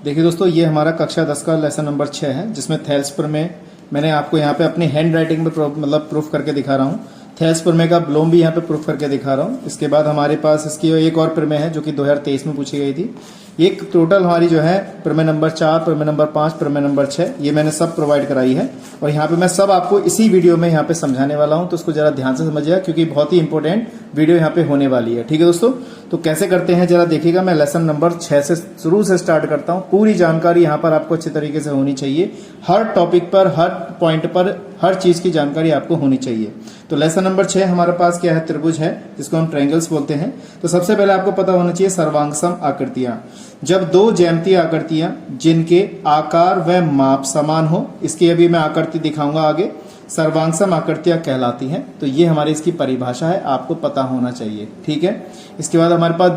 देखिए दोस्तों, ये हमारा कक्षा 10 का लेसन नंबर 6 है, जिसमें थेल्स प्रमेय मैंने आपको यहाँ पे अपनी हैंड राइटिंग में प्रूफ करके दिखा रहा हूँ। थेल्स प्रमेय का विलोम भी यहाँ पे प्रूफ करके दिखा रहा हूँ। इसके बाद हमारे पास इसकी एक और प्रमेय है जो कि 2023 में पूछी गई थी। एक टोटल हमारी जो है प्रमेय नंबर 4, प्रमेय नंबर 5, प्रमेय नंबर 6, ये मैंने सब प्रोवाइड कराई है और यहाँ पे मैं सब आपको इसी वीडियो में यहाँ पे समझाने वाला हूँ, तो उसको जरा ध्यान से समझिएगा क्योंकि बहुत ही इंपॉर्टेंट वीडियो यहाँ पे होने वाली है। ठीक है दोस्तों, तो कैसे करते हैं जरा देखिएगा। मैं लेसन नंबर 6 से शुरू से स्टार्ट करता हूँ। पूरी जानकारी यहाँ पर आपको अच्छे तरीके से होनी चाहिए। हर टॉपिक पर, हर पॉइंट पर, हर चीज की जानकारी आपको होनी चाहिए। तो लेसन नंबर 6 हमारे पास क्या है? त्रिभुज है, जिसको हम ट्रायंगल्स बोलते हैं। तो सबसे पहले आपको पता होना चाहिए सर्वांगसम आकृतियां। जब दो ज्यामितीय आकृतियां जिनके आकार व माप समान हो, इसकी अभी मैं आकृति दिखाऊंगा आगे, सर्वांगसम आकृतियां कहलाती हैं। तो ये हमारी इसकी परिभाषा है, आपको पता होना चाहिए। ठीक है। इसके बाद हमारे पास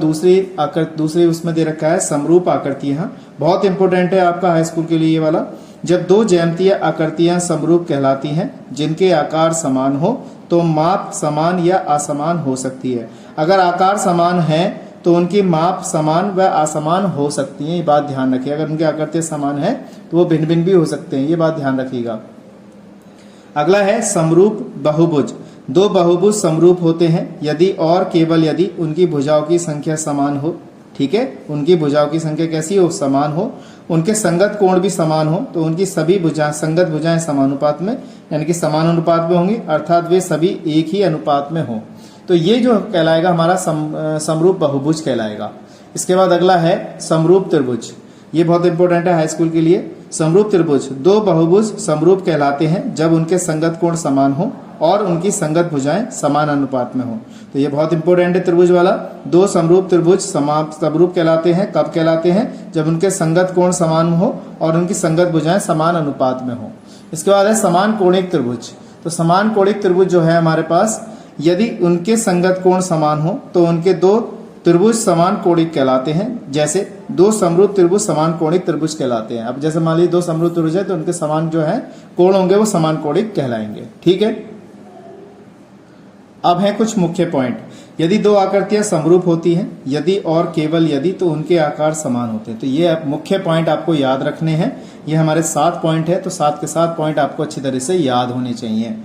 दूसरी उसमें दे रखा है समरूप आकृतियां। बहुत इंपॉर्टेंट है आपका हाई स्कूल के लिए ये वाला। जब दो ज्यामितीय आकृतियां समरूप कहलाती हैं जिनके आकार समान हो तो माप समान या असमान हो सकती है। अगर आकार समान है तो उनकी माप समान व असमान हो सकती है, ये बात ध्यान रखिए। अगर उनकी आकृतियां समान है तो वो भिन्न भिन्न भी हो सकते हैं, ये बात ध्यान रखिएगा। अगला है समरूप बहुभुज। दो बहुभुज समरूप होते हैं यदि और केवल यदि उनकी भुजाओं की संख्या समान हो। ठीक है, उनकी भुजाओं की संख्या कैसी हो? समान हो। उनके संगत कोण भी समान हो, तो उनकी सभी संगत भुजाएं समानुपात में, यानी कि समान अनुपात में होंगी, अर्थात वे सभी एक ही अनुपात में हो। तो ये जो कहलाएगा हमारा समरूप बहुभुज कहलाएगा। इसके बाद अगला है समरूप त्रिभुज। ये बहुत इंपॉर्टेंट है हाई स्कूल के लिए। समरूप त्रिभुज, दो बहुभुज समरूप कहलाते हैं जब उनके संगत कोण समान हो और उनकी संगत भुजाएं समान अनुपात में हो। तो ये बहुत इंपॉर्टेंट है त्रिभुज वाला। दो समरूप त्रिभुज समरूप कहलाते हैं, कब कहलाते हैं? जब उनके संगत कोण समान हो और उनकी संगत भुजाएं समान अनुपात में हो। इसके बाद है समान कोणिक त्रिभुज। तो समान कोणिक त्रिभुज जो है हमारे पास, यदि उनके संगत कोण समान हो तो उनके दो त्रिभुज समान कोणिक कहलाते हैं। जैसे दो समरूप त्रिभुज समान कोणिक त्रिभुज कहलाते हैं। अब जैसे मान लीजिए दो समरूप त्रिभुज है तो उनके समान जो है कोण होंगे वो समान कोणिक कहलाएंगे। ठीक है। अब है कुछ मुख्य पॉइंट। यदि दो आकृतियां समरूप होती हैं, यदि और केवल यदि, तो उनके आकार समान होते हैं। तो ये मुख्य पॉइंट आपको याद रखने हैं। ये हमारे 7 पॉइंट है, तो 7 के 7 पॉइंट आपको अच्छी तरह से याद होने चाहिए।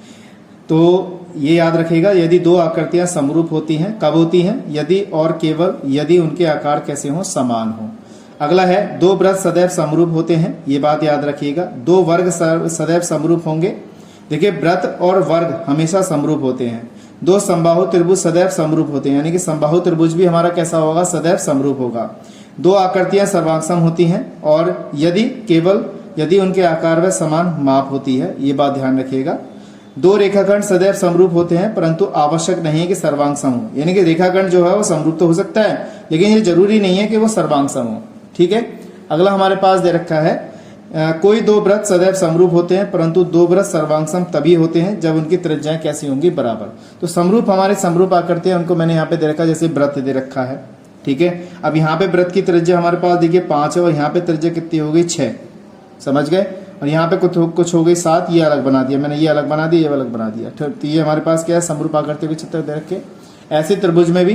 तो ये याद रखिएगा, यदि दो आकृतियां समरूप होती हैं, कब होती हैं? यदि और केवल यदि उनके आकार कैसे हो? समान हो। अगला है दो वृत्त सदैव समरूप होते हैं, ये बात याद रखिएगा। दो वर्ग सदैव समरूप होंगे। देखिए, वृत्त और वर्ग हमेशा समरूप होते हैं। दो समबाहु त्रिभुज सदैव समरूप होते हैं, यानी कि समबाहु त्रिभुज भी हमारा कैसा होगा? सदैव समरूप होगा। दो आकृतियां सर्वांगसम होती हैं और यदि केवल यदि उनके आकार व समान माप होती है, ये बात ध्यान रखिएगा। दो रेखाखंड सदैव समरूप होते हैं परंतु आवश्यक नहीं है कि सर्वांगसम हो, यानी कि रेखाखंड जो है वो समरूप तो हो सकता है लेकिन ये जरूरी नहीं है कि वो सर्वांगसम हो। ठीक है। अगला हमारे पास दे रखा है कोई दो वृत्त सदैव समरूप होते हैं परंतु दो वृत्त सर्वांगसम तभी होते हैं जब उनकी त्रिज्याएं कैसी होंगी? बराबर। तो समरूप हमारे समरूप आकृतियां, उनको मैंने यहाँ पे दे रखा है, जैसे वृत्त दे रखा है। ठीक है। अब यहाँ पे वृत्त की त्रिज्या हमारे पास देखिए 5 है और यहाँ पे त्रिज्या कितनी हो गई? 6। समझ गए। और यहाँ पे कुछ हो गई 7, ये अलग बना दिया मैंने, ये अलग बना दिया, ये अलग बना दिया। तो ये हमारे पास क्या है? समरूप आकृति के चित्र दे रखे। ऐसे त्रिभुज में भी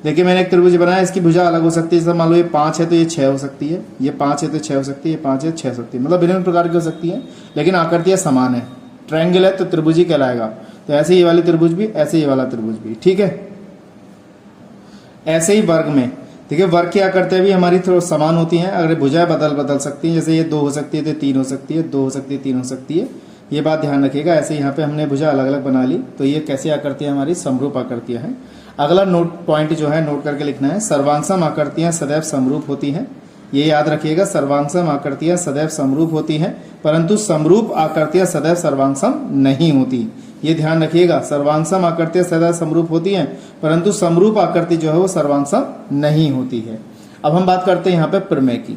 देखिए मैंने एक त्रिभुज बनाया, इसकी भुजा अलग हो सकती है। जैसे मान लो ये 5 है तो ये 6 हो सकती है, ये 5 है तो 6 हो सकती है, ये 5 है 6 हो सकती है, मतलब भिन्न प्रकार की हो सकती है लेकिन आकृतियां समान है। ट्रायंगल है तो त्रिभुज ही कहलाएगा। तो ऐसे ये वाली त्रिभुज भी, ऐसे ये वाला त्रिभुज भी। ठीक है। ऐसे ही वर्ग में देखिए, वर्ग की आकृतियां भी हमारी थोड़ी समान होती हैं, अगर भुजाएं बदल सकती हैं। जैसे ये 2 हो सकती है तो 3 हो सकती है, 2 हो सकती है 3 हो सकती है, ये बात ध्यान रखिएगा। ऐसे यहाँ पे हमने भुजा अलग अलग बना ली, तो ये कैसी आकृतियां? हमारी समरूप आकृतियां हैं। अगला पॉइंट जो है नोट करके लिखना है, सर्वांगसम आकृतियां सदैव समरूप होती हैं। ये याद रखिएगा, सर्वांगसम आकृतियां सदैव समरूप होती हैं परंतु समरूप आकृतियां सदैव सर्वांगसम नहीं होती। ये ध्यान रखिएगा, सर्वांगसम आकृतियां सदैव समरूप होती हैं परंतु समरूप आकृति जो है वो सर्वांगसम नहीं होती है। अब हम बात करते हैं यहाँ पे प्रमेय की।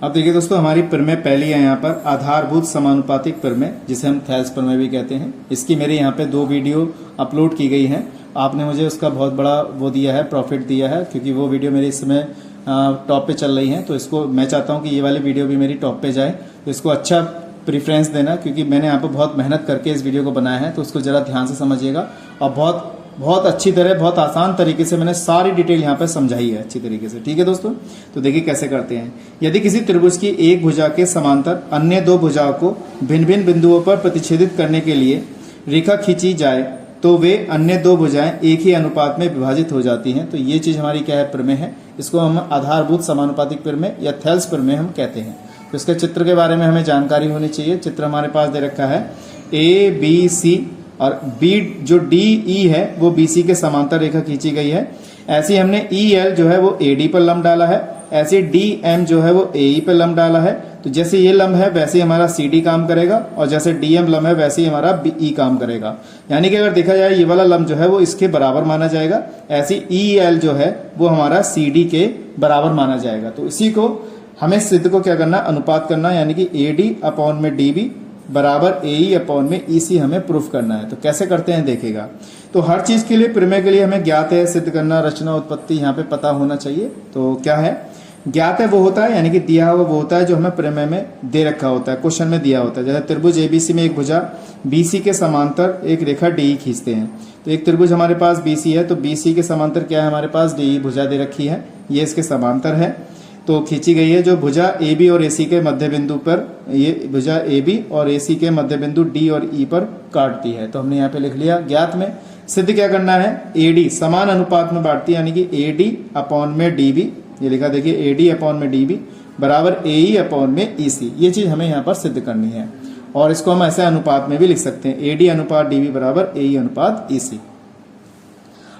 अब देखिए दोस्तों, हमारी प्रमेय पहली है यहाँ पर आधारभूत समानुपातिक प्रमेय, जिसे हम थेल्स प्रमेय भी कहते हैं। इसकी मेरे यहाँ पे 2 वीडियो अपलोड की गई हैं। आपने मुझे उसका बहुत बड़ा वो दिया है, प्रॉफिट दिया है, क्योंकि वो वीडियो मेरे इस समय टॉप पे चल रही है। तो इसको मैं चाहता हूँ कि ये वाली वीडियो भी मेरी टॉप पे जाए, तो इसको अच्छा प्रेफरेंस देना, क्योंकि मैंने यहाँ पे बहुत मेहनत करके इस वीडियो को बनाया है। तो उसको जरा ध्यान से समझिएगा और बहुत बहुत अच्छी तरह, बहुत आसान तरीके से मैंने सारी डिटेल यहाँ पे समझाई है अच्छी तरीके से। ठीक है दोस्तों, तो देखिए कैसे करते हैं। यदि किसी त्रिभुज की एक भुजा के समांतर अन्य दो भुजाओं को भिन्न भिन्न बिंदुओं पर प्रतिच्छेदित करने के लिए रेखा खींची जाए तो वे अन्य दो भुजाएं एक ही अनुपात में विभाजित हो जाती हैं। तो ये चीज हमारी क्या है, प्रमेय है। इसको हम आधारभूत समानुपातिक प्रमेय या थेल्स प्रमेय हम कहते हैं। तो इसके चित्र के बारे में हमें जानकारी होनी चाहिए। चित्र हमारे पास दे रखा है ए बी सी और बी जो डी ई है वो बी सी के समांतर रेखा खींची गई है। ऐसी हमने ई एल जो है वो ए डी पर लंब डाला है, ऐसे डी एम जो है वो ए ई पर लंब डाला है। तो जैसे ये लंब है वैसे ही हमारा सी डी काम करेगा और जैसे डी एम लंब है वैसे ही हमारा बी ई काम करेगा। यानी कि अगर देखा जाए ये वाला लंब जो है वो इसके बराबर माना जाएगा, ऐसी ई एल जो है वो हमारा सी डी के बराबर माना जाएगा। तो इसी को हमें सिद्ध को क्या करना, अनुपात करना, यानी कि ए डी अपॉन में डी बी बराबर ए ई अपॉन में ई सी हमें प्रूफ करना है। तो कैसे करते हैं देखिएगा। तो हर चीज के लिए, प्रमेय के लिए हमें ज्ञात है, सिद्ध करना, रचना, उत्पत्ति यहाँ पे पता होना चाहिए। तो क्या है, ज्ञात है वो होता है, यानी कि दिया हुआ वो होता है जो हमें प्रमेय में दे रखा होता है, क्वेश्चन में दिया होता है। जैसे त्रिभुज एबीसी में एक भुजा बीसी के समांतर एक रेखा डी खींचते हैं। तो एक त्रिभुज हमारे पास बीसी है, तो बीसी के समांतर क्या है, हमारे पास डी भुजा दे रखी है, ये इसके समांतर है, तो खींची गई है। जो भुजा ए बी और ए सी के मध्य बिंदु पर, ये भुजा ए बी और ए सी के मध्य बिंदु डी और ई पर काटती है। तो हमने यहाँ पे लिख लिया। ज्ञात में सिद्ध क्या करना है, ए डी समान अनुपात में बांटती है, यानी कि ए डी अपॉन में डी बी, ये लिखा देखिए ए डी अपॉन में डी बी बराबर ए ई अपॉन में ई सी। ये चीज हमें यहाँ पर सिद्ध करनी है और इसको हम ऐसे अनुपात में भी लिख सकते हैं, ए डी अनुपात डी बी बराबर ए ई अनुपात ई सी।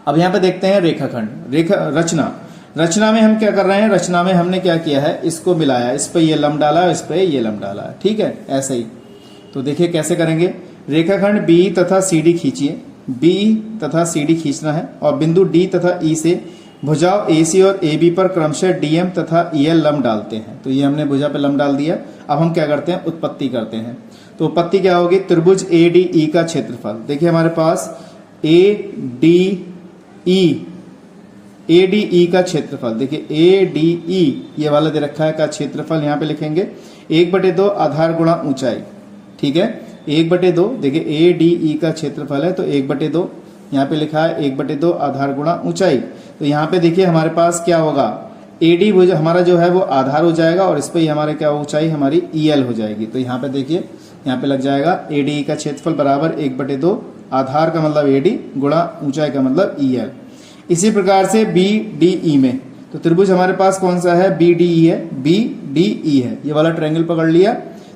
अब यहाँ पे देखते हैं रेखाखंड, रचना। रचना में हम क्या कर रहे हैं, रचना में हमने क्या किया है, इसको मिलाया, इस पे ये लंब डाला, इस पे ये लंब डाला, ठीक है, ऐसे ही। तो देखिए कैसे करेंगे। रेखाखंड बी तथा सी डी खींचिए, बी तथा सी डी खींचना है और बिंदु डी तथा ई से भुजाओं ए सी और ए बी पर क्रमशः डी एम तथा ई एल लंब डालते हैं। तो ये हमने भुजा पे लंब डाल दिया। अब हम क्या करते हैं, उत्पत्ति करते हैं। तो उत्पत्ति क्या होगी, त्रिभुज ए डी ई का क्षेत्रफल। देखिए हमारे पास ए डी ई का क्षेत्रफल, देखिए ए डी ई ये वाला दे रखा है का क्षेत्रफल यहाँ पे लिखेंगे 1/2 आधार गुणा ऊंचाई, ठीक है, 1/2। देखिए ए डी ई का क्षेत्रफल है तो 1/2 यहाँ पे लिखा है, 1/2 आधार गुणा ऊंचाई। तो यहाँ पे देखिए हमारे पास क्या होगा, ए डी हमारा जो है वो आधार हो जाएगा और इस पे हमारे क्या ऊंचाई हमारी ई एल हो जाएगी। तो यहाँ पे देखिए यहाँ पे लग जाएगा ए डी ई का क्षेत्रफल बराबर 1/2 आधार का मतलब ए डी गुणा ऊंचाई का मतलब ई एल। इसी प्रकार से बी डी ई में, तो त्रिभुज हमारे पास कौन सा है, बी डी ई है, बी डी ई है, ये वाला ट्रायंगल पकड़ लिया।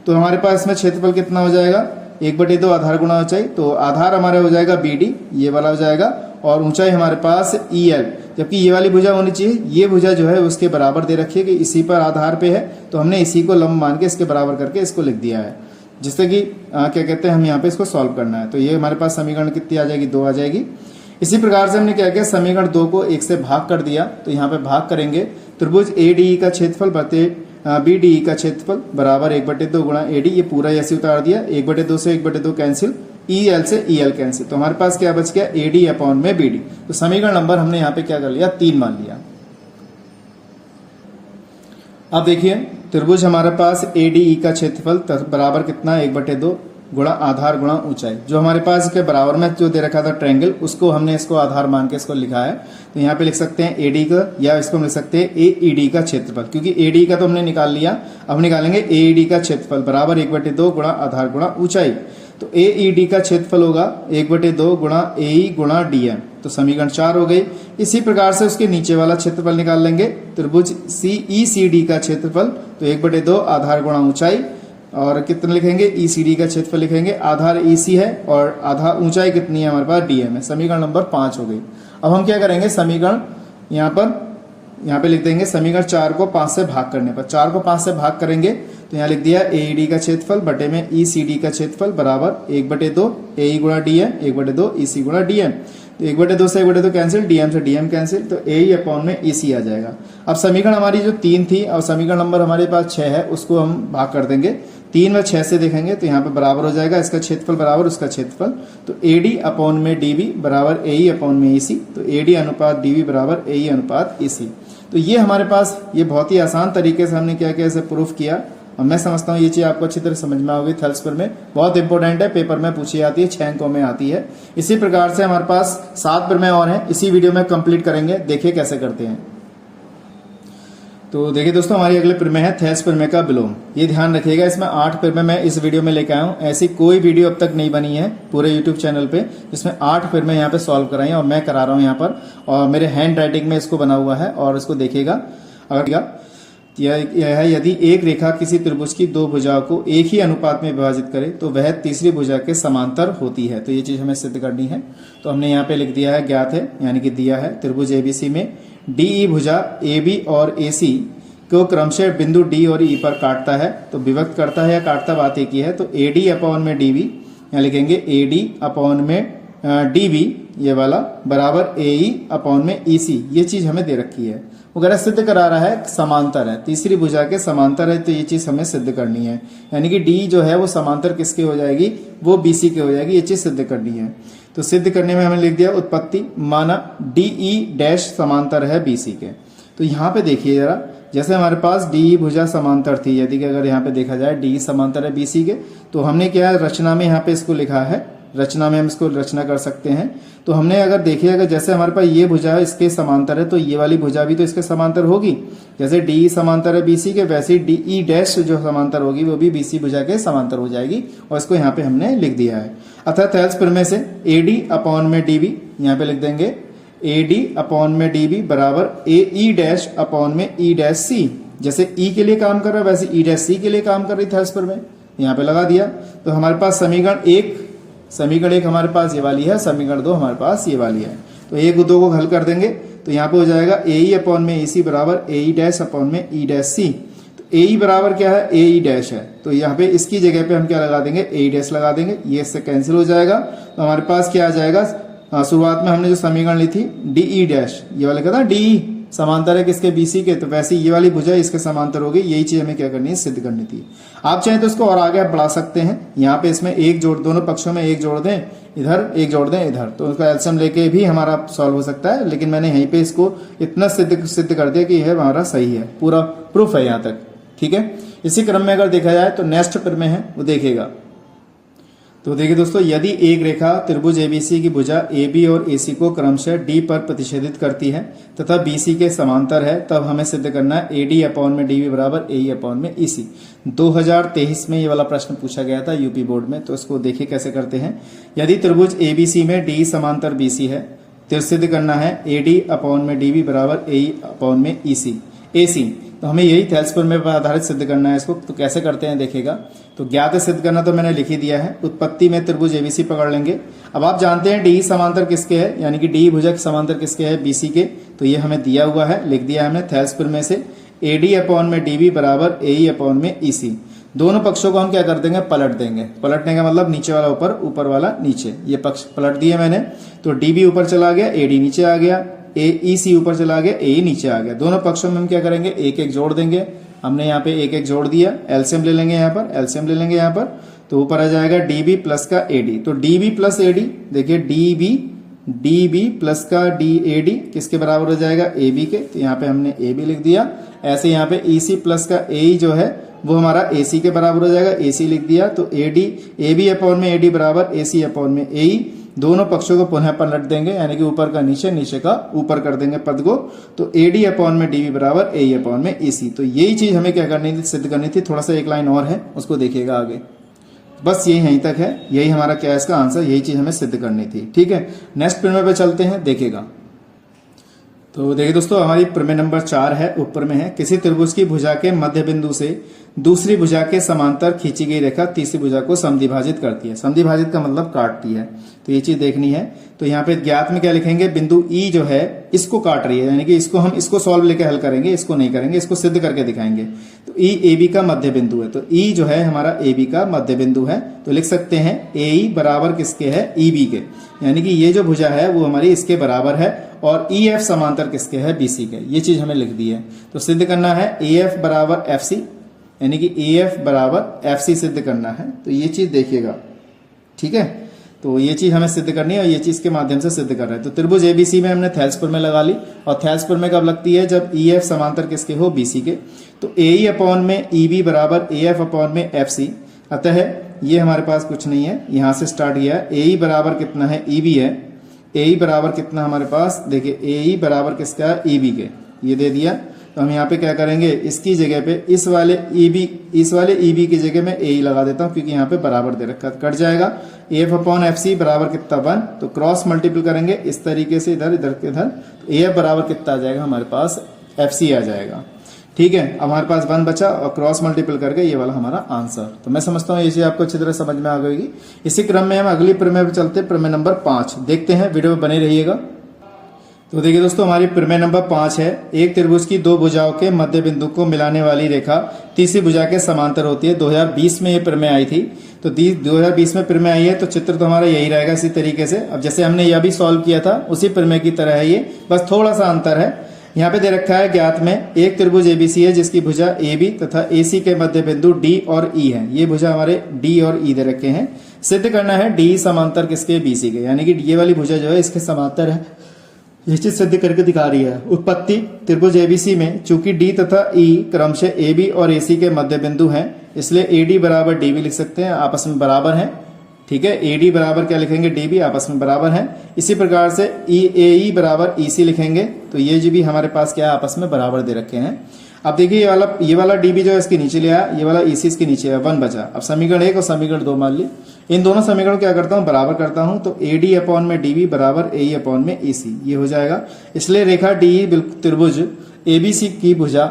तो हमारे पास इसमें क्षेत्रफल कितना हो जाएगा, 1/2 आधार गुणा ऊंचाई। तो आधार हमारा हो जाएगा बी डी, ये वाला हो जाएगा, और ऊंचाई हमारे पास ई एल, जबकि ये वाली भुजा होनी चाहिए, ये भुजा जो है उसके बराबर दे रखी है कि इसी पर आधार पे है, तो हमने इसी को लंब मान के इसके बराबर करके इसको लिख दिया है, जिससे कि क्या कहते हैं हम यहाँ पे इसको सॉल्व करना है। तो ये हमारे पास समीकरण कितनी आ जाएगी, 2 आ जाएगी। इसी प्रकार से हमने क्या किया, समीकरण 2 को 1 से भाग कर दिया। तो यहाँ पे भाग करेंगे, त्रिभुज ए डी ई का क्षेत्रफल बटे बी डी ई का क्षेत्रफल बराबर 1/2 गुणा ए डी, ये पूरा ऐसे उतार दिया, 1/2 से 1/2 कैंसिल, ई एल से ई एल कैंसिल। तो हमारे पास क्या बच गया, ए डी अपॉन में बी डी। तो समीकरण नंबर हमने यहाँ पे क्या कर लिया, 3 मान लिया। अब देखिए त्रिभुज हमारे पास ए डी ई का क्षेत्रफल बराबर कितना, 1/2 गुणा आधार गुणा ऊंचाई। जो हमारे पास इसके बराबर में जो दे रखा था ट्रायंगल, उसको हमने इसको आधार मान के इसको लिखा है। तो यहाँ पे लिख सकते हैं ए डी का, या इसको हम लिख सकते हैं ए ई डी का क्षेत्रफल, क्योंकि ए डी का तो हमने निकाल लिया। अब निकालेंगे ए ई डी का क्षेत्रफल बराबर 1/2 गुणा आधार गुणा ऊंचाई। तो ए ई डी का क्षेत्रफल होगा 1/2 गुणा ए ई गुणा डी एम। तो समीकरण 4 हो गई। इसी प्रकार से उसके नीचे वाला क्षेत्रफल निकाल लेंगे, त्रिभुज सी ई सी डी का क्षेत्रफल, तो 1/2 आधार गुणा ऊंचाई, और कितना लिखेंगे, ई सी डी का क्षेत्रफल लिखेंगे, आधार ई सी है और आधा ऊंचाई कितनी है हमारे पास, डी एम है। समीकरण नंबर 5 हो गई। अब हम क्या करेंगे, समीकरण यहाँ पे लिख देंगे, समीकरण 4 को 5 से भाग करने पर, 4 को 5 से भाग करेंगे तो यहाँ लिख दिया ए डी का क्षेत्रफल बटे में ई सी डी का क्षेत्रफल बराबर 1/2 ए ई गुणा डी एम, 1/2 ई सी गुणा डी एम। तो 1/2 से 1/2 कैंसिल, डीएम से डीएम कैंसिल, तो ए ई अपॉन में ई सी आ जाएगा। अब समीकरण हमारी जो 3 थी और समीकरण नंबर हमारे पास 6 है, उसको हम भाग कर देंगे, 3 व 6 से देखेंगे तो यहाँ पे बराबर हो जाएगा, इसका क्षेत्रफल बराबर उसका क्षेत्रफल। तो ए डी अपॉन में डी बी बराबर ए ई अपॉन में ई सी, तो ए डी अनुपात डी बी बराबर ए ई अनुपात ई सी। तो ये हमारे पास, ये बहुत ही आसान तरीके से हमने क्या किया, इसे प्रूफ किया और मैं समझता हूँ ये चीज आपको अच्छी तरह समझ में आओगी। थेल्स प्रमेय बहुत इंपॉर्टेंट है, पेपर में पूछी जाती है, 6 अंकों में आती है। इसी प्रकार से हमारे पास 7 प्रमेय और हैं, इसी वीडियो में कंप्लीट करेंगे, देखिए कैसे करते हैं। तो देखिए दोस्तों, हमारी अगले प्रमेय है थेल्स प्रमेय का विलोम। ये ध्यान रखिएगा, इसमें 8 प्रमेय मैं इस वीडियो में लेकर आया हूँ। ऐसी कोई वीडियो अब तक नहीं बनी है पूरे यूट्यूब चैनल पे जिसमें 8 प्रमेय यहाँ पे सॉल्व कराई और मैं करा रहा हूँ यहाँ पर, और मेरे हैंड राइटिंग में इसको बना हुआ है। और इसको देखिएगा, अगर यह है, यदि एक रेखा किसी त्रिभुज की 2 भुजाओं को एक ही अनुपात में विभाजित करे तो वह तीसरी भुजा के समांतर होती है। तो ये चीज हमें सिद्ध करनी है। तो हमने यहाँ पे लिख दिया है, ज्ञात है यानी कि दिया है, त्रिभुज एबीसी में डीई भुजा एबी और एसी को क्रमशः बिंदु डी और ई पर काटता है। तो विभक्त करता है या काटता बात एक ही है। तो एडी अपॉन में डीबी, यहाँ लिखेंगे एडी अपॉन में डीबी ये वाला बराबर एई अपॉन में ईसी, ये चीज हमें दे रखी है। वगैरह सिद्ध करा रहा है समांतर है, तीसरी भुजा के समांतर है, तो ये चीज हमें सिद्ध करनी है। यानी कि डी जो है वो समांतर किसके हो जाएगी, वो बीसी के हो जाएगी, ये चीज सिद्ध करनी है। तो सिद्ध करने में हमने लिख दिया उत्पत्ति, माना डीई डैश समांतर है बीसी के। तो यहाँ पे देखिए जरा, जैसे हमारे पास डी भुजा समांतर थी, यदि अगर यहाँ पे देखा जाए डी समांतर है बीसी के, तो हमने क्या रचना में यहाँ पे इसको लिखा है, रचना में हम इसको रचना कर सकते हैं। तो हमने अगर देखिए, अगर जैसे हमारे पास ये भुजा है इसके समांतर है, तो ये वाली भुजा भी तो इसके समांतर होगी। जैसे डी समांतर है बीसी के, वैसे ही डीई डैश जो समांतर होगी वो भी बीसी भुजा के समांतर हो जाएगी, और इसको यहाँ पे हमने लिख दिया है। अतः थेल्स प्रमेय से एडी अपॉन में डीबी, यहाँ पे लिख देंगे एडी अपॉन में डीबी बराबर एई डैश अपॉन में ई डैश सी। जैसे ई के लिए काम कर रहा है वैसे ई डैश सी के लिए काम कर रही थेल्स प्रमेय, यहाँ पे लगा दिया। तो हमारे पास समीकरण एक हमारे पास ये वाली है, समीकरण 2 हमारे पास ये वाली है। तो 1 और 2 को हल कर देंगे तो यहाँ पे हो जाएगा एई अपॉन में ईसी बराबर एई डैश अपॉन में ई डैश सी। तो एई बराबर क्या है, एई डैश है, तो यहाँ पे इसकी जगह पे हम क्या लगा देंगे, एई डैश लगा देंगे, ये इससे कैंसिल हो जाएगा। तो हमारे पास क्या आ जाएगा, शुरुआत में हमने जो समीकरण ली थी डीई डैश, ये वाला क्या था, डीई समांतर है किसके, बीसी के, तो वैसे ये वाली भुजा इसके समांतर होगी। यही चीज हमें क्या करनी है, सिद्ध करनी थी। आप चाहें तो इसको और आगे आप बढ़ा सकते हैं, यहाँ पे इसमें एक जोड़, दोनों पक्षों में एक जोड़ दें इधर, एक जोड़ दें इधर, तो उसका एलसीएम लेके भी हमारा सॉल्व हो सकता है। लेकिन मैंने यहीं पे इसको इतना सिद्ध कर दिया कि यह हमारा सही है, पूरा प्रूफ है यहाँ तक, ठीक है। इसी क्रम में अगर देखा जाए तो नेक्स्ट प्रमेय है, वो देखिएगा। तो देखिए दोस्तों, यदि एक रेखा त्रिभुज एबीसी की भुजा एबी और एसी को क्रमशः डी पर प्रतिच्छेदित करती है तथा बीसी के समांतर है, तब हमें सिद्ध करना है एडी अपॉन में डीबी बराबर एई अपॉन में ईसी। 2023 में ये वाला प्रश्न पूछा गया था यूपी बोर्ड में। तो इसको देखिए कैसे करते हैं। यदि त्रिभुज एबीसी में डी समांतर बीसी है तो सिद्ध करना है एडी अपॉन में डीबी बराबर एई अपॉन में ईसी एसी। तो हमें यही थेल्स प्रमेय पर आधारित सिद्ध करना है इसको। तो कैसे करते हैं देखिएगा। तो ज्ञात सिद्ध करना तो मैंने लिख ही दिया है। उत्पत्ति में त्रिभुज एबीसी पकड़ लेंगे। अब आप जानते हैं डी समांतर किसके है, यानी कि डी भुजा के समांतर किसके है, बीसी के। तो ये हमें दिया हुआ है, लिख दिया है हमने थेल्स प्रमेय से एडी अपॉन में डीबी बराबर एई अपॉन में ईसी। दोनों पक्षों को हम क्या कर देंगे, पलट देंगे। पलटने का मतलब नीचे वाला ऊपर, ऊपर वाला नीचे। ये पक्ष पलट दिए मैंने। तो डीबी ऊपर चला गया, एडी नीचे आ गया, एईसी ऊपर चला गया, ए नीचे आ गया। दोनों पक्षों में हम क्या करेंगे, एक एक जोड़ देंगे। हमने यहाँ पे एक एक जोड़ दिया। एलसीएम ले लेंगे यहाँ पर, एलसीएम ले लेंगे यहाँ पर। तो ऊपर आ जाएगा डीबी प्लस का एडी। तो डीबी प्लस एडी, देखिए डीबी प्लस का डी एडी किसके बराबर हो जाएगा, एबी के। तो यहाँ पे हमने एबी लिख दिया। ऐसे यहाँ पे ईसी प्लस का एई जो है वो हमारा एसी के बराबर हो जाएगा, एसी लिख दिया। तो एडी एबी अपॉन में एडी बराबर एसी अपॉन में एई। दोनों पक्षों को पुनः पलट देंगे, यानी कि ऊपर का नीचे, नीचे का ऊपर कर देंगे पद को। तो एडी अपॉन में डीबी बराबर एई अपॉन में एसी। तो यही चीज हमें क्या करनी थी, सिद्ध करनी थी। थोड़ा सा एक लाइन और है, उसको देखिएगा आगे। बस यही यहीं तक है, यही हमारा क्या है इसका आंसर, यही चीज हमें सिद्ध करनी थी। ठीक है, नेक्स्ट प्रमेय पे चलते हैं, देखिएगा। तो देखिए दोस्तों, हमारी प्रमेय नंबर 4 है, ऊपर में है। किसी त्रिभुज की भुजा के मध्य बिंदु से दूसरी भुजा के समांतर खींची गई रेखा तीसरी भुजा को समद्विभाजित करती है। समद्विभाजित का मतलब काटती है। तो ये चीज देखनी है। तो यहाँ पे ज्ञात में क्या लिखेंगे, बिंदु ई जो है इसको काट रही है, यानी कि इसको हम इसको सॉल्व लेके हल करेंगे, इसको नहीं करेंगे, इसको सिद्ध करके दिखाएंगे। तो ई ए बी का मध्य बिंदु है। तो ई जो है हमारा ए बी का मध्य बिंदु है। तो लिख सकते हैं ए ई बराबर किसके है, ई बी के। यानी कि ये जो भुजा है वो हमारी इसके बराबर है, और ई एफ समांतर किसके है, बीसी के। ये चीज हमें लिख दी है। तो सिद्ध करना है ए एफ बराबर एफ सी, यानी कि ए एफ बराबर एफ सी सिद्ध करना है। तो ये चीज देखिएगा, ठीक है। तो ये चीज हमें सिद्ध करनी है और ये चीज के माध्यम से सिद्ध कर रहे हैं। तो त्रिभुज एबीसी में हमने थेल्स प्रमेय लगा ली, और थेल्स प्रमेय कब लगती है, जब ई एफ समांतर किसके हो, बीसी के। तो ए ई अपॉन में ई बी बराबर ए एफ अपॉन में एफ सी। अतः ये हमारे पास कुछ नहीं है, यहां से स्टार्ट किया है। ए ई बराबर कितना है, ई बी है। ए ई बराबर कितना हमारे पास, देखिए ए ई बराबर किसका है, ई बी के, ये दे दिया। तो हम यहाँ पे क्या करेंगे, इसकी जगह पे इस वाले ई बी की जगह में ए लगा देता हूँ, क्योंकि यहाँ पे बराबर दे रखा है, कट जाएगा। एफ अपॉन एफ सी बराबर कितना 1, तो क्रॉस मल्टीपल करेंगे इस तरीके से, इधर इधर इधर, तो ए एफ बराबर कितना आ जाएगा हमारे पास, एफ सी आ जाएगा। ठीक है, अब हमारे पास 1 बचा और क्रॉस मल्टीपल करके ये वाला हमारा आंसर। तो मैं समझता हूँ ये चीज आपको अच्छी तरह समझ में आ गई। इसी क्रम में हम अगली प्रमेय पर चलते, प्रमेय नंबर 5 देखते हैं, वीडियो में बने रहिएगा। तो देखिए दोस्तों, हमारी प्रमेय नंबर 5 है। एक त्रिभुज की दो भुजाओं के मध्य बिंदु को मिलाने वाली रेखा तीसरी भुजा के समांतर होती है। 2020 में ये प्रमेय आई थी, तो 2020 में प्रमेय आई है, तो चित्र तो हमारा यही रहेगा इसी तरीके से। अब जैसे हमने यह भी सॉल्व किया था उसी प्रमेय की तरह है ये, बस थोड़ा सा अंतर है। यहाँ पे दे रखा है ज्ञात में एक त्रिभुज एबीसी है जिसकी भुजा ए बी तथा ए सी के मध्य बिंदु डी और ई है। ये भुजा हमारे डी और ई दे रखे हैं। सिद्ध करना है डी समांतर किसके, बीसी के, यानी कि ये वाली भुजा जो है इसके समांतर है। ये चीज सिद्ध करके दिखा रही है। उत्पत्ति, त्रिभुज एबीसी में चूंकि डी तथा ई क्रमशः ए बी और ए सी के मध्य बिंदु हैं, इसलिए ए डी बराबर डी भी लिख सकते हैं, आपस में बराबर हैं। ठीक है, ए डी बराबर क्या लिखेंगे, डी बी, आपस में बराबर हैं। इसी प्रकार से ए ई बराबर ई सी लिखेंगे, तो ये जो भी हमारे पास क्या है, आपस में बराबर दे रखे हैं। अब देखिए ये वाला डी बी जो है इसके नीचे ले आया, ये वाला ई सी इसके नीचे है, 1 बचा। अब समीकरण 1 और समीकरण 2 मान ली, इन दोनों समीकरण क्या करता हूँ, बराबर करता हूँ। तो ए डी अपॉन में डी बी बराबर ए ई अपॉन में ई सी, ये हो जाएगा। इसलिए रेखा डी त्रिभुज एबीसी की भुजा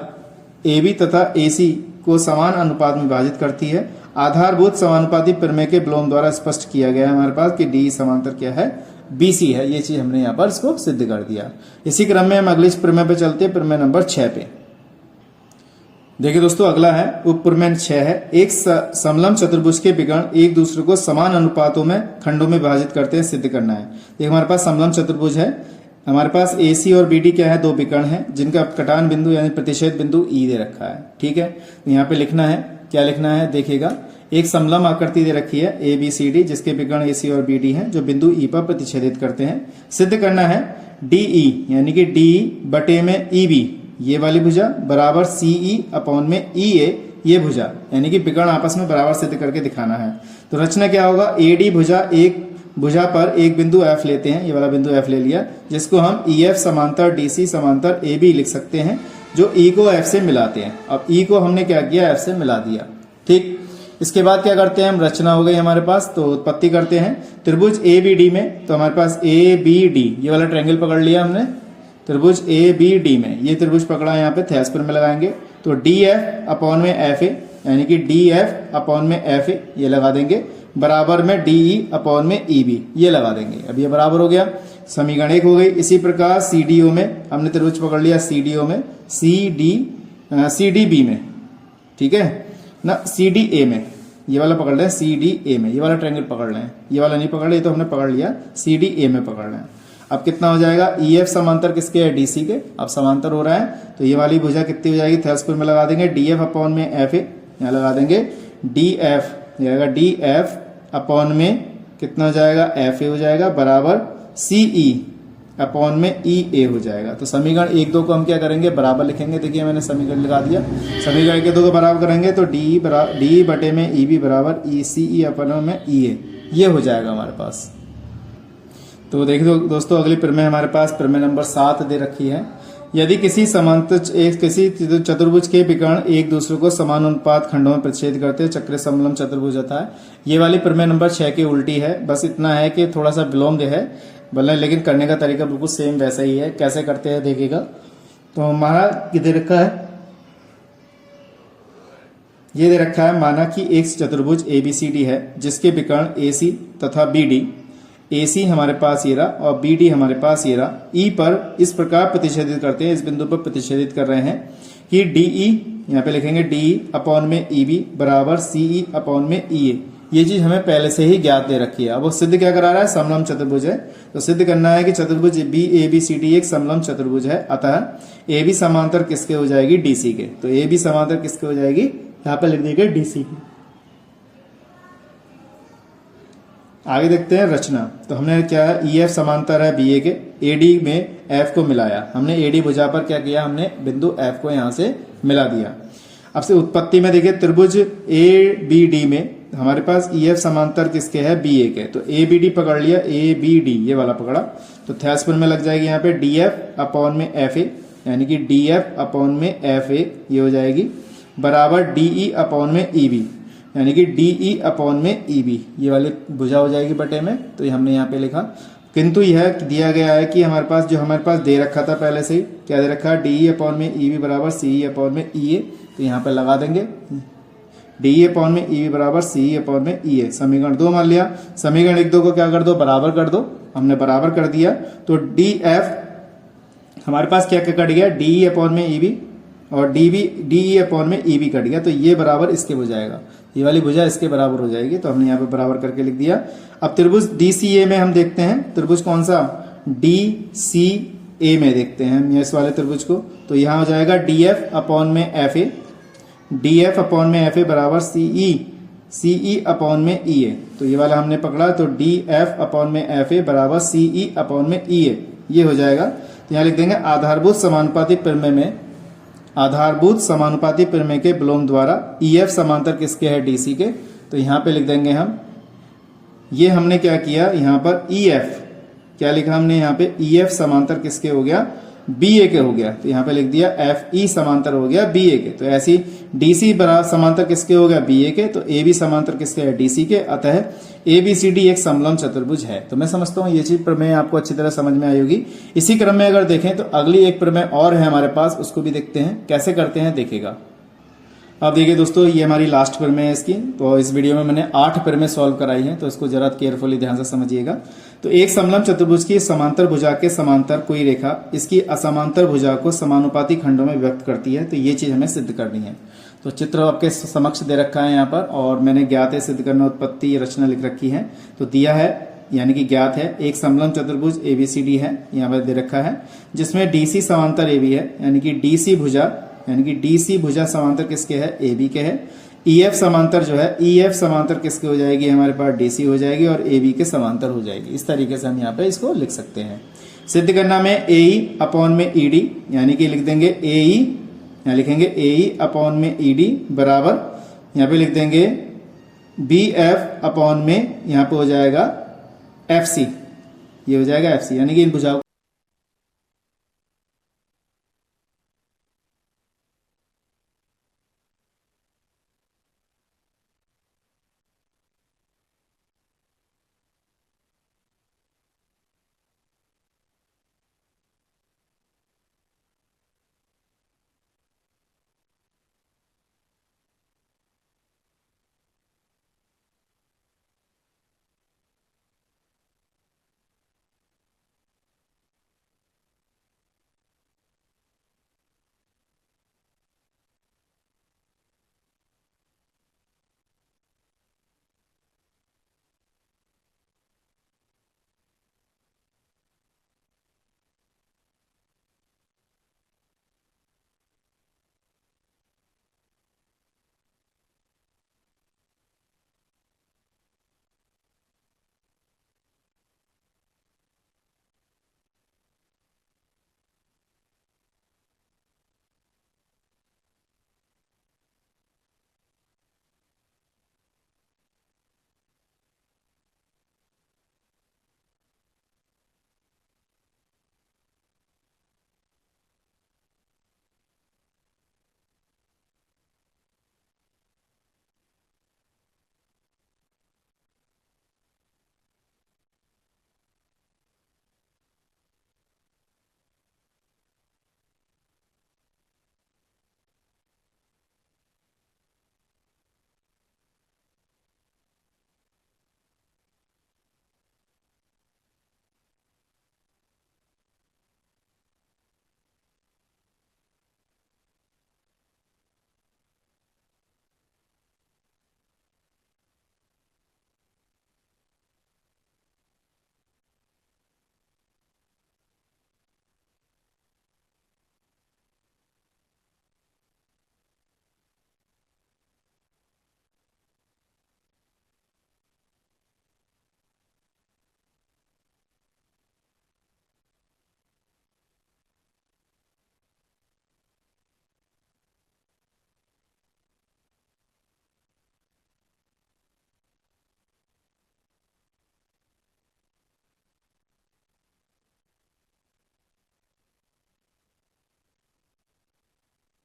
ए बी तथा ए सी को समान अनुपात में विभाजित करती है। आधारभूत समानुपाती प्रमेय के विलोम द्वारा स्पष्ट किया गया है हमारे पास कि डी समांतर क्या है, बीसी है। ये चीज हमने यहाँ पर इसको सिद्ध कर दिया। इसी क्रम में हम अगले प्रमेय पे चलते हैं, प्रमेय नंबर 6 पे। देखिए दोस्तों, अगला है उप प्रमेय 6 है। एक समलंब चतुर्भुज के विकर्ण एक दूसरे को समान अनुपातों में खंडों में विभाजित करते हैं, सिद्ध करना है। देखिए हमारे पास समलंब चतुर्भुज है, हमारे पास ए सी और बी डी क्या है, दो विकर्ण है जिनका कटान बिंदु यानी प्रतिच्छेद बिंदु ई दे रखा है। ठीक है, तो यहाँ पे लिखना है, क्या लिखना है, देखिएगा एक समलंब आकृति दे रखी है ए बी सी डी, जिसके विकर्ण ए सी और बी डी हैं, जो बिंदु ई पर प्रतिच्छेदित करते हैं। सिद्ध करना है डी ई यानी कि डी बटे में ई बी, ये वाली भुजा बराबर सी ई अपॉन में ई ए, ये भुजा, यानी कि विकर्ण आपस में बराबर सिद्ध करके दिखाना है। तो रचना क्या होगा, ए डी भुजा एक भुजा पर एक बिंदु एफ लेते हैं, ये वाला बिंदु एफ ले लिया, जिसको हम ई एफ समांतर डी सी समांतर ए बी लिख सकते हैं, जो ई को एफ से मिलाते हैं। अब ई को हमने क्या किया, एफ से मिला दिया। ठीक, इसके बाद क्या करते हैं हम, रचना हो गई हमारे पास, तो उत्पत्ति करते हैं। त्रिभुज ए बी डी में, तो हमारे पास ए बी डी ये वाला ट्रायंगल पकड़ लिया हमने। त्रिभुज ए बी डी में ये त्रिभुज पकड़ा, यहाँ पे थेल्स प्रमेय लगाएंगे, तो डी एफ अपॉन में एफ ए, यानी कि डी एफ अपॉन में एफ ए ये लगा देंगे, बराबर में डी ई अपॉन में ई बी ये लगा देंगे। अब ये बराबर हो गया, समीकरण 1 हो गई। इसी प्रकार सी डी ओ में हमने त्रिभुज पकड़ लिया, सी डी ओ में, सी डी बी में, ठीक है ना, सी डी ए में ये वाला पकड़ लें, सी डी ए में ये वाला ट्रायंगल पकड़ लें, ये वाला नहीं पकड़ लिया, तो हमने पकड़ लिया सी डी ए में पकड़ लें। अब कितना हो जाएगा, ई एफ समांतर किसके है, डी सी के। अब समांतर हो रहा है, तो ये वाली भुजा कितनी हो जाएगी, थेल्स प्रमेय में लगा देंगे, डी एफ अपॉन में एफ ए, यहाँ लगा देंगे डी एफ, जाएगा डी एफ अपॉन में कितना हो जाएगा, एफ ए हो जाएगा, बराबर सी ई अपॉन में ई ए हो जाएगा। तो समीकरण 1 2 को हम क्या करेंगे, बराबर लिखेंगे। देखिए मैंने समीकरण लगा दिया, समीकरण 1 2 को बराबर करेंगे, तो डी बटे में ई बी बराबर ई सी ई अपॉन में ई ए, ये हो जाएगा हमारे पास। तो देखिए दोस्तों, अगली प्रमेय हमारे पास प्रमेय नंबर 7 दे रखी है। यदि किसी चतुर्भुज के विकर्ण एक दूसरे को समान अनुपात खंडों में प्रतिच्छेद करते हैं, चक्र समलंब चतुर्भुज होता है। ये वाली प्रमेय नंबर 6 की उल्टी है, बस इतना है कि थोड़ा सा विलोम है भले, लेकिन करने का तरीका बिल्कुल सेम वैसा ही है। कैसे करते हैं देखिएगा, तो हमारा दे रखा है, ये दे रखा है, माना कि एक चतुर्भुज ABCD है जिसके विकर्ण AC तथा BD, AC हमारे पास ये रहा और BD हमारे पास ये रहा, E पर इस प्रकार प्रतिच्छेदित करते हैं, इस बिंदु पर प्रतिच्छेदित कर रहे हैं कि DE, यहाँ पे लिखेंगे DE अपॉन में EB बराबर CE अपॉन में EA। ये चीज हमें पहले से ही ज्ञात दे रखी है। अब वो सिद्ध क्या करा रहा है, समलंब चतुर्भुज है, तो सिद्ध करना है कि चतुर्भुज ABCD एक समलंब चतुर्भुज है, अतः AB समांतर किसके हो जाएगी, DC के। तो AB समांतर किसके हो जाएगी, यहाँ पे लिख देंगे DC की। आगे देखते हैं रचना। तो हमने क्या है, EF समांतर है BA के, AD में F को मिलाया। हमने AD भुजा पर क्या किया, हमने बिंदु F को यहां से मिला दिया। अब से उत्पत्ति में देखिए त्रिभुज ABD में हमारे पास EF समांतर किसके है, BA के। तो ABD पकड़ लिया, ABD ये वाला पकड़ा, तो थैसपुर में लग जाएगी यहाँ पे DF अपॉन में FA, यानी कि DF अपॉन में FA ये हो जाएगी, बराबर DE अपॉन में EB, यानी कि DE अपॉन में EB ये वाली भुजा हो जाएगी बटे में। तो ये हमने यहाँ पे लिखा, किंतु यह दिया गया है कि हमारे पास जो हमारे पास दे रखा था पहले से ही, क्या दे रखा है, DE अपॉन में EB बराबर CE अपॉन में EA। तो यहाँ पे लगा देंगे DE अपॉन में EB बराबर CE अपॉन में EA। समीकरण 2 मान लिया। समीकरण 1 2 को क्या कर दो, बराबर कर दो। हमने बराबर कर दिया तो DF हमारे पास क्या क्या कट गया, DE अपॉन में EB और DE अपॉन में EB कट गया। तो ये बराबर इसके हो जाएगा, ये वाली भुजा इसके बराबर हो जाएगी। तो हमने यहाँ पे बराबर करके लिख दिया। अब त्रिभुज DCA में हम देखते हैं, त्रिभुज कौन सा, DCA में देखते हैं हम इस वाले त्रिभुज को। तो यहाँ हो जाएगा DF अपॉन में FA, DF अपॉन में FA बराबर CE अपॉन में EA। तो ये वाला हमने पकड़ा, तो DF अपॉन में FA बराबर CE अपॉन में EA ये हो जाएगा। तो यहाँ लिख देंगे आधारभूत समानुपाती प्रमेय में, आधारभूत समानुपाती प्रमेय के विलोम द्वारा EF समांतर किसके है, DC के। तो यहाँ पे लिख देंगे हम, ये हमने क्या किया, यहाँ पर EF क्या लिखा हमने, यहाँ पे EF समांतर किसके हो गया, BA के हो गया। तो यहाँ पे लिख दिया FE समांतर हो गया BA के। तो ऐसी DC बराबर समांतर किसके हो गया, BA के। तो AB समांतर किसके है, DC के। अतः ABCD एक समलंब चतुर्भुज है। तो मैं समझता हूँ ये चीज प्रमेय आपको अच्छी तरह समझ में आई होगी। इसी क्रम में अगर देखें तो अगली एक प्रमेय और है हमारे पास, उसको भी देखते हैं कैसे करते हैं, देखेगा। अब देखिए दोस्तों, ये हमारी लास्ट प्रमेय है इसकी। तो इस वीडियो में मैंने 8 प्रमेय सॉल्व कराई है, तो इसको जरा केयरफुली ध्यान से समझिएगा। तो एक समलंब चतुर्भुज की समांतर भुजा के समांतर कोई रेखा इसकी असमांतर भुजा को समानुपाती खंडों में व्यक्त करती है। तो ये चीज हमें सिद्ध करनी है। तो चित्र आपके समक्ष दे रखा है यहाँ पर, और मैंने ज्ञात है सिद्ध करना उत्पत्ति रचना लिख रखी है। तो दिया है यानी कि ज्ञात है, एक समलंब चतुर्भुज ABCD है, यहाँ पर दे रखा है, जिसमें DC समांतर AB है, यानी कि DC भुजा समांतर किसके है, AB के है। EF समांतर जो है, EF समांतर किसके हो जाएगी, हमारे पास DC हो जाएगी और AB के समांतर हो जाएगी। इस तरीके से हम यहाँ पे इसको लिख सकते हैं। सिद्ध करना में AE अपॉन में ED, यानी कि लिख देंगे AE, यहाँ लिखेंगे AE अपॉन में ED बराबर, यहाँ पे लिख देंगे BF अपॉन में यहाँ पे हो जाएगा FC, ये हो जाएगा FC, यानी कि इन भुजाओं